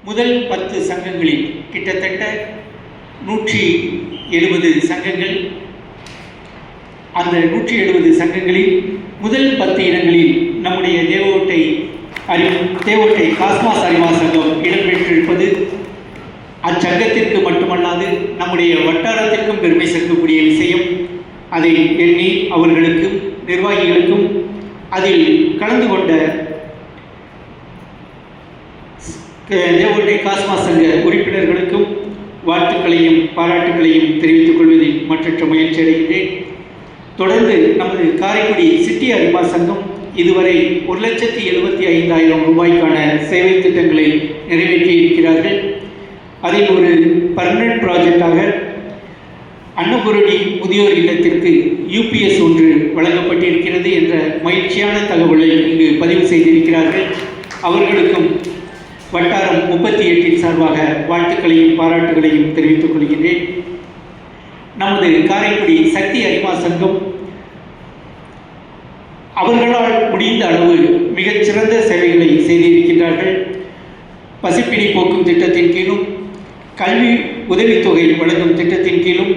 முதல் 10 சங்கங்களில் கிட்டத்தட்ட 170 சங்கங்கள். அந்த 170 சங்கங்களில் முதல் 10 இடங்களில் நம்முடைய தேவோட்டை காஸ்மாஸ் அறிவா சங்கம் இடம்பெற்றிருப்பது அச்சங்கத்திற்கு மட்டுமல்லாது நம்முடைய வட்டாரத்திற்கும் பெருமை சேர்க்கக்கூடிய விஷயம். அதை எண்ணி அவர்களுக்கும் நிர்வாகிகளுக்கும் அதில் கலந்து கொண்ட தேவோட்டை காஸ்மாஸ் சங்க உறுப்பினர்களுக்கும் வாழ்த்துக்களையும் பாராட்டுக்களையும் தெரிவித்துக் கொள்வதில் மற்றற்ற முயற்சி அடைகின்றேன். தொடர்ந்து நமது காரைக்குடி சிட்டி அறிவா சங்கம் இதுவரை 1,75,000 ரூபாய்க்கான சேவை திட்டங்களை நிறைவேற்றி இருக்கிறார்கள். அதில் ஒரு பர்மனன்ட் ப்ராஜெக்டாக அன்னபூரணி முதியோர் இல்லத்திற்கு UPS ஒன்று வழங்கப்பட்டிருக்கிறது என்ற மகிழ்ச்சியான தகவலை இங்கு பதிவு செய்திருக்கிறார்கள். அவர்களுக்கும் வட்டாரம் 38 சார்பாக வாழ்த்துக்களையும் பாராட்டுகளையும் தெரிவித்துக் கொள்கிறேன். நமது காரைக்குடி சக்தி அறிவா சங்கம் அவர்களால் முடிந்த அளவு மிகச்சிறந்த சேவைகளை செய்திருக்கின்றார்கள். பசிப்பிணி போக்கும் திட்டத்தின் கீழும் கல்வி உதவித்தொகை வழங்கும் திட்டத்தின் கீழும்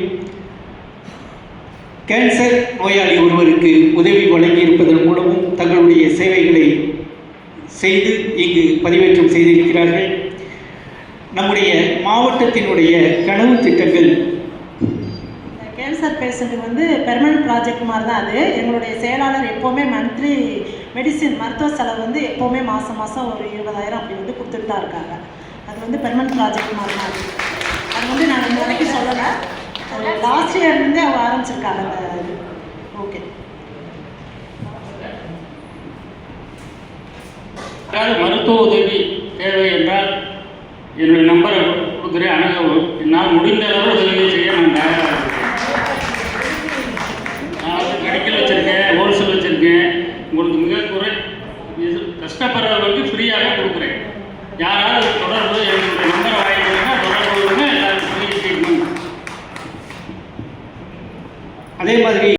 கேன்சர் நோயாளி ஒருவருக்கு உதவி வழங்கியிருப்பதன் மூலமும் தங்களுடைய சேவைகளை செய்து இங்கு பதிவேற்றம் செய்திருக்கிறார்கள். நம்முடைய மாவட்டத்தினுடைய கனவு திட்டங்கள் கேன்சர் பேஷண்ட்டுக்கு வந்து பெர்மனன்ட் ப்ராஜெக்ட் மாதிரி தான். அது எங்களுடைய செயலாளர் எப்போவுமே மந்த்லி மெடிசின் மருத்துவ செலவு வந்து எப்போவுமே மாதம் ஒரு 20,000 அப்படி வந்து கொடுத்துட்டு தான் இருக்காங்க. அது வந்து பெர்மனன்ட் ப்ராஜெக்ட் மாதிரி தான். அது வந்து நான் இந்த வரைக்கும் சொல்லலை, லாஸ்ட் இயர்லேருந்தே அவங்க ஆரம்பிச்சிருக்காங்க அந்த இது. ஓகே, மருத்துவ உதவி தேவை என்றால் என்னுடைய நம்பரை கொடுக்குறேன், அணுகவும். என்னால் முடிந்த அளவு உதவி செய்ய நான் தயாராக இருக்கேன். நான் வந்து மெடிக்கல் வச்சுருக்கேன், ஹோல்சேல் வச்சுருக்கேன். உங்களுக்கு மிக குறை கஷ்டப்படுறவங்களுக்கு ஃப்ரீயாக கொடுக்குறேன். யாராவது தொடர்பு என்னுடைய நம்பரை வாங்கிக்கிறீங்கன்னா தொடர்பு எல்லாருக்கும் ஃப்ரீ ட்ரீட்மெண்ட். அதே மாதிரி